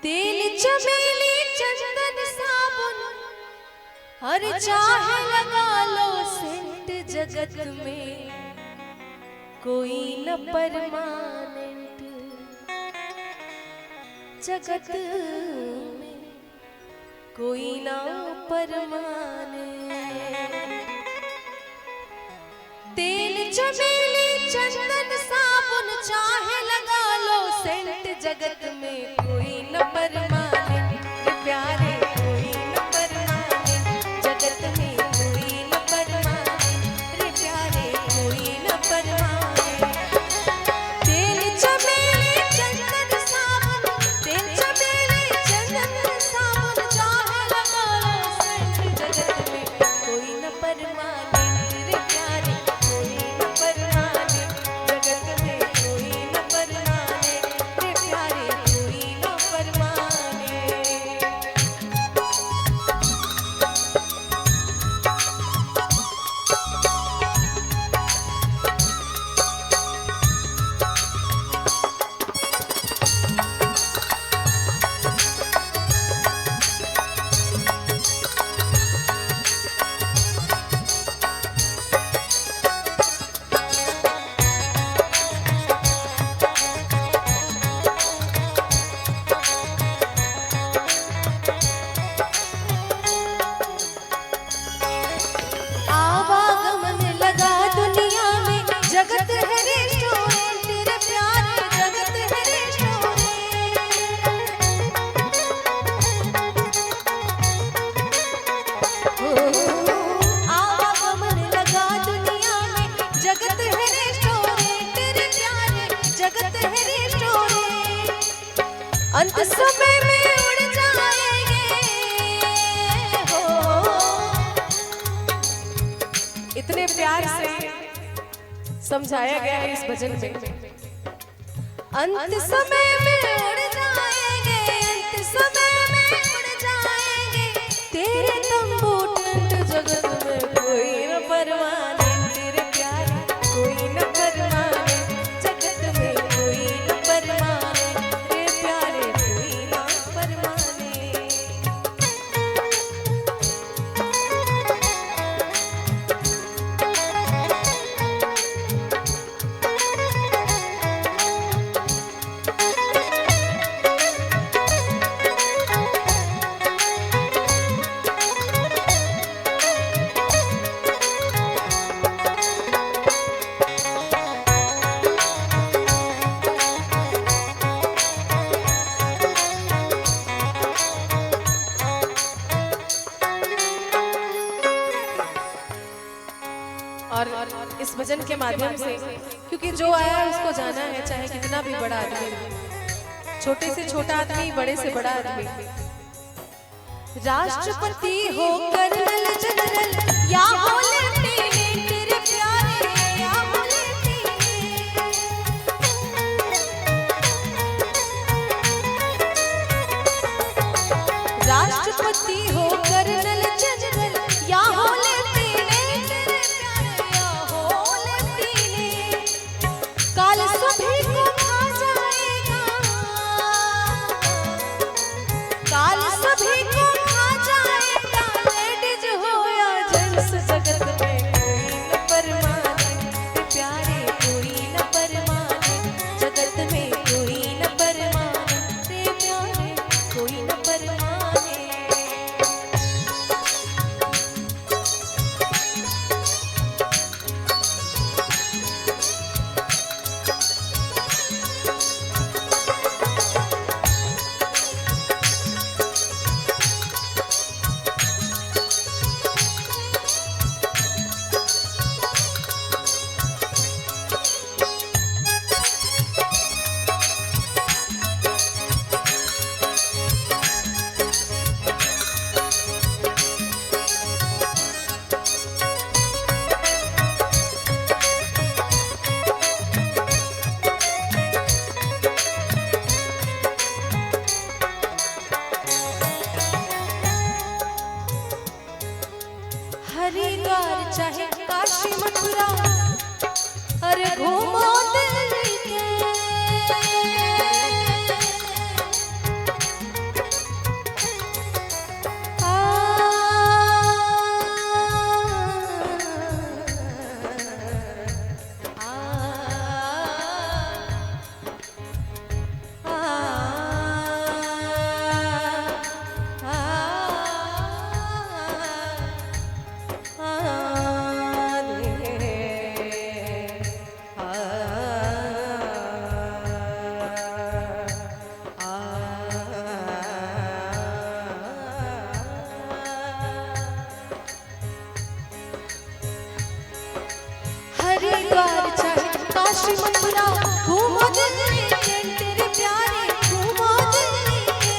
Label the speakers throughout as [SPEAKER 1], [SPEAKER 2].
[SPEAKER 1] तेल चमेली चंदन साबुन हर चाहे लगा लो सेंट, जगत में कोई न परमानेंट, जगत में कोई न परमानेंट। तेल चमेली चंदन साबुन चाहे लगा लो सेंट, जगत में कोई न परमानेंट प्यारे, कोई न परमानेंट जगत में कोई न परमानेंट रे प्यारे, कोई न परमानेंट। तेल चमेली चंदन साबुन, तेल चमेली चंदन साबुन चाहे लगा लो सेंट, जगत में कोई न परमानेंट रे प्यारे, कोई न परमानेंट जगत में कोई न परमानेंट रे प्यारे, कोई न परमानेंट। आवागमन लगा दुनिया में, जगत है रेस्टोरेंट रे प्यारे, जगत है रेस्टोरेंट। आवागमन लगा दुनिया में, जगत है रेस्टोरेंट रे प्यारे, जगत है रेस्टोरेंट। अंत समय में उड़ जाएंगे हो, इतने प्यार से समझाया गया है इस भजन में। अंत समय में उड़ जाएंगे, अंत समय में उड़ जाएंगे तेरे तंबू टेंट, जगत में कोई न परमानेंट रे प्यारे, कोई न परमानेंट जगत में कोई न परमानेंट रे प्यारे, कोई न परमानेंट। और इस भजन के माध्यम से, क्योंकि जो आया है उसको जाना है, चाहे कितना भी बड़ा आदमी, छोटे से छोटा आदमी, बड़े से बड़ा आदमी, राष्ट्रपति हो कर्नल जनरल या हो लेफ्टिनेंट रे प्यारे, या हो लेफ्टिनेंट। राष्ट्रपति हो कर्नल जनरल या हो लेफ्टिनेंट रे प्यारे, या हो लेफ्टिनेंट। काल सभी को खा जाएगा, काल सभी को खा जाएगा, लेडीज हो या जेंट्स, जगत में कोई न परमानेंट प्यारे, कोई न परमानेंट जगत में कोई न परमानेंट प्यारे, कोई न परमानेंट। मथुरा घूमो दिल्ली के तेरे प्यारे घूमो दिल्ली के।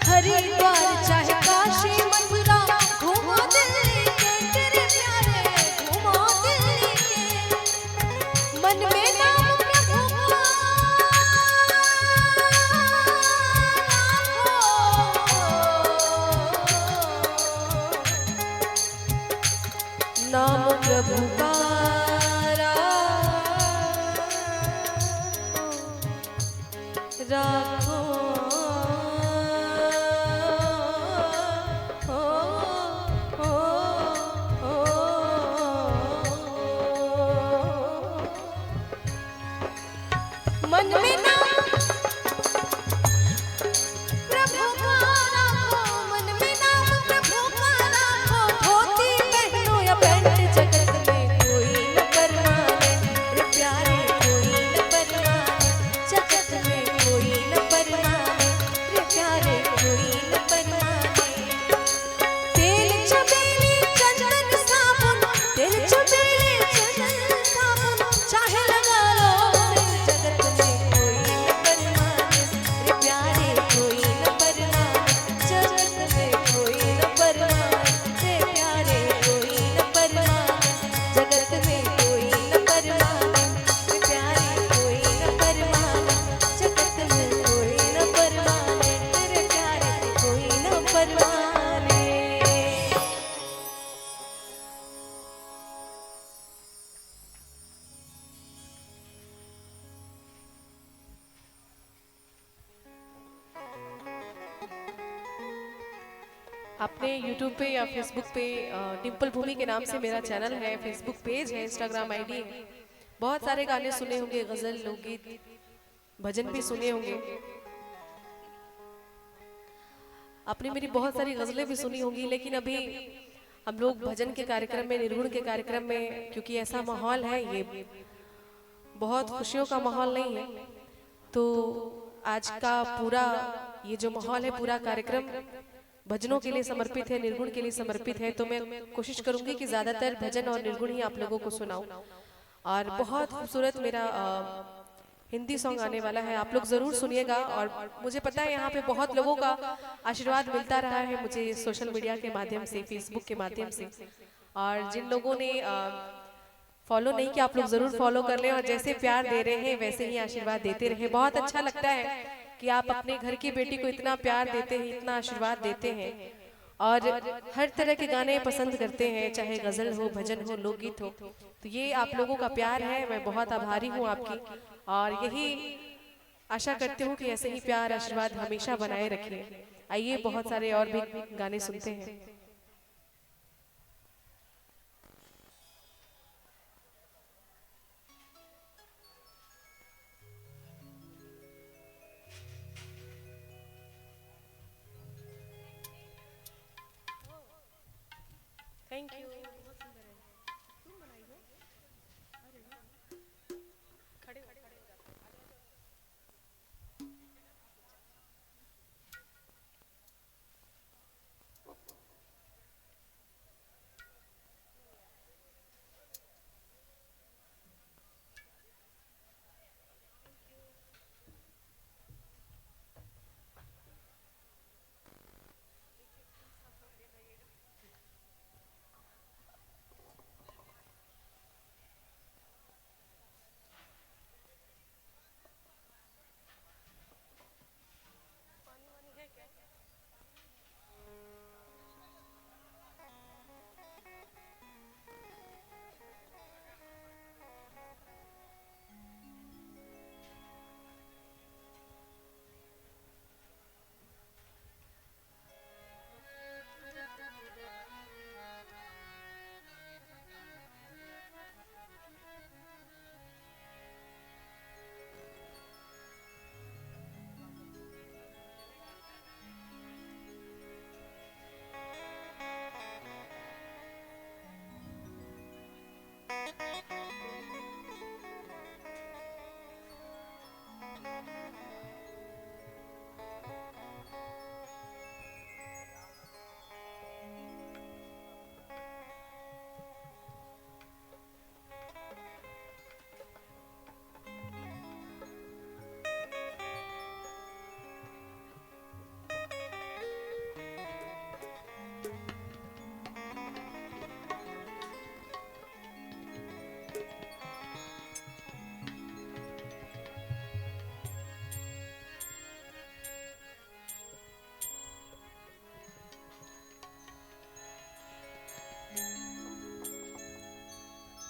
[SPEAKER 1] हरिद्वार चाहे काशी मथुरा घूमो दिल्ली के तेरे प्यारे घूमो दिल्ली के। मन में नाम प्रभु का नाम प्रभु का राखो मन में नाम प्रभु का राखो, मन में नाम प्रभु का राखो। धोती पहनो या पैंट जगत में कोई न परमाने रे प्यारे कोई न परमाने। जगत में कोई न परमाने रे प्यारे कोई न परमाने। तेल चमेली चंदन साबुन तेल चमेली चंदन साबुन चाहे लगा लो जगत में कोई न परमाने रे प्यारे कोई न परमाने। जगत में कोई न परमाने रे प्यारे कोई न परमाने। जगत में कोई न परमाने रे प्यारे कोई न परमाने। जगत में कोई न परमाने तेरे प्यारे कोई न परमाने। अपने YouTube पे या Facebook पे डिम्पल भूमि के नाम से मेरा चैनल है, फेसबुक पेज है, इंस्टाग्राम आईडी है। बहुत सारे गाने सुने होंगे, गजल लोकगीत भजन भी सुने होंगे। आपने मेरी बहुत सारी गजलें भी सुनी होंगी, लेकिन अभी हम लोग भजन के कार्यक्रम में, निर्गुण के कार्यक्रम में, क्योंकि ऐसा माहौल है, ये बहुत खुशियों का माहौल नहीं है, तो आज का पूरा ये जो माहौल है, पूरा कार्यक्रम भजनों के लिए समर्पित है, निर्गुण के लिए समर्पित है। तो मैं कोशिश करूंगी कि ज्यादातर भजन और निर्गुण ही आप लोगों को सुनाऊं। और बहुत खूबसूरत मेरा हिंदी सॉन्ग आने वाला है, आप लोग जरूर सुनिएगा। और मुझे पता है यहाँ पे बहुत लोगों का आशीर्वाद मिलता रहा है मुझे सोशल मीडिया के माध्यम से, फेसबुक के माध्यम से। और जिन लोगों ने फॉलो नहीं किया, आप लोग जरूर फॉलो कर लें, और जैसे प्यार दे रहे हैं वैसे ही आशीर्वाद देते रहे। बहुत अच्छा लगता है कि आप अपने घर की बेटी को इतना प्यार देते हैं, इतना आशीर्वाद देते हैं, और हर तरह के गाने पसंद करते हैं, चाहे गजल हो, भजन हो, लोकगीत हो। तो ये आप लोगों का प्यार है, मैं बहुत आभारी हूँ आपकी, और यही आशा करती हूँ कि ऐसे ही प्यार आशीर्वाद हमेशा बनाए रखिए। आइए बहुत सारे और भी गाने सुनते हैं। Thank you.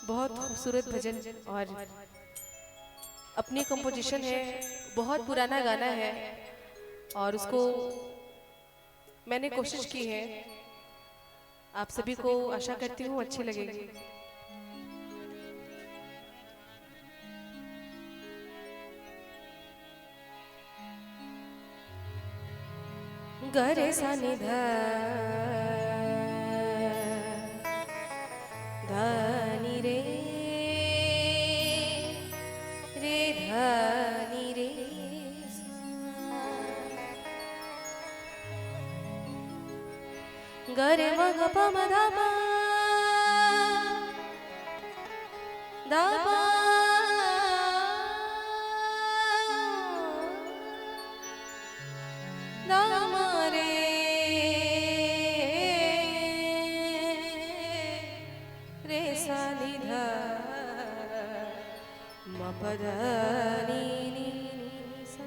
[SPEAKER 1] बहुत खूबसूरत भजन और अपनी कंपोजिशन है, बहुत पुराना गाना है और उसको मैंने कोशिश की है। आप सभी को आशा करती हूँ अच्छी लगेगी। गरे सा नि ध ध नि रे रे ध नि रे सा। गरे म ग प म ध प ध प ध म रे रे सा नि ध म प ध नि नि नि सा।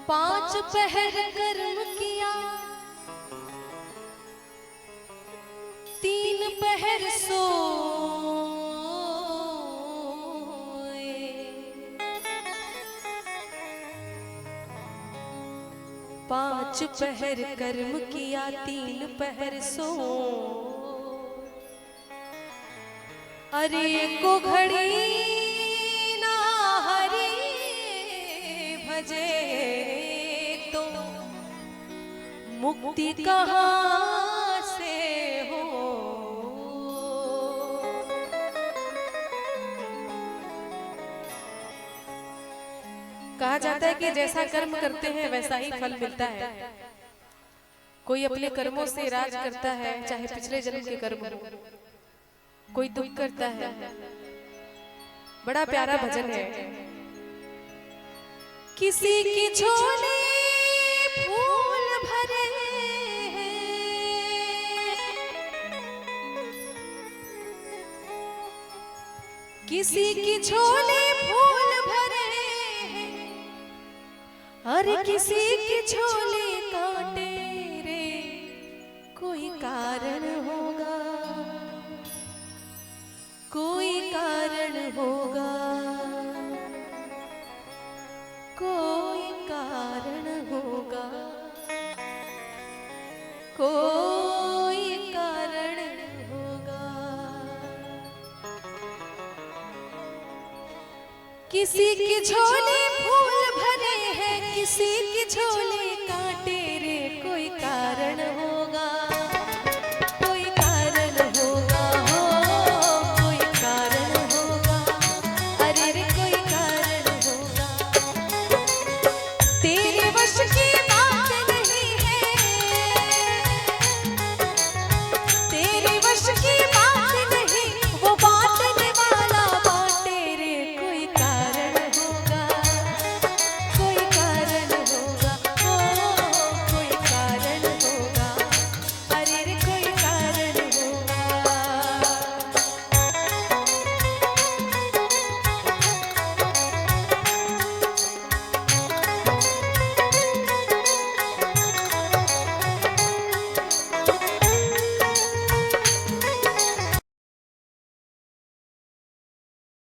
[SPEAKER 1] पांच पहर कर्म किया, तीन पहर सोए। पांच पहर कर्म किया, तीन पहर सोए। अरे को घड़ी ना हरि भजे तो मुक्ति कहाँ से हो। कहा जाता है कि जैसा कर्म करते हैं वैसा ही फल मिलता है। कोई अपने कर्मों से राज करता है, चाहे पिछले जन्म के कर्म हो। कोई दुख करता है। बड़ा प्यारा भजन है। किसी की झोली फूल भरे हैं, किसी की झोली फूल भरे हैं, अरे किसी की झोली कांटे रे। कोई कारण होगा, कोई कारण होगा, कोई कारण होगा, कोई कारण होगा। किसी की झोली फूल भरे हैं, किसी की झोली कांटे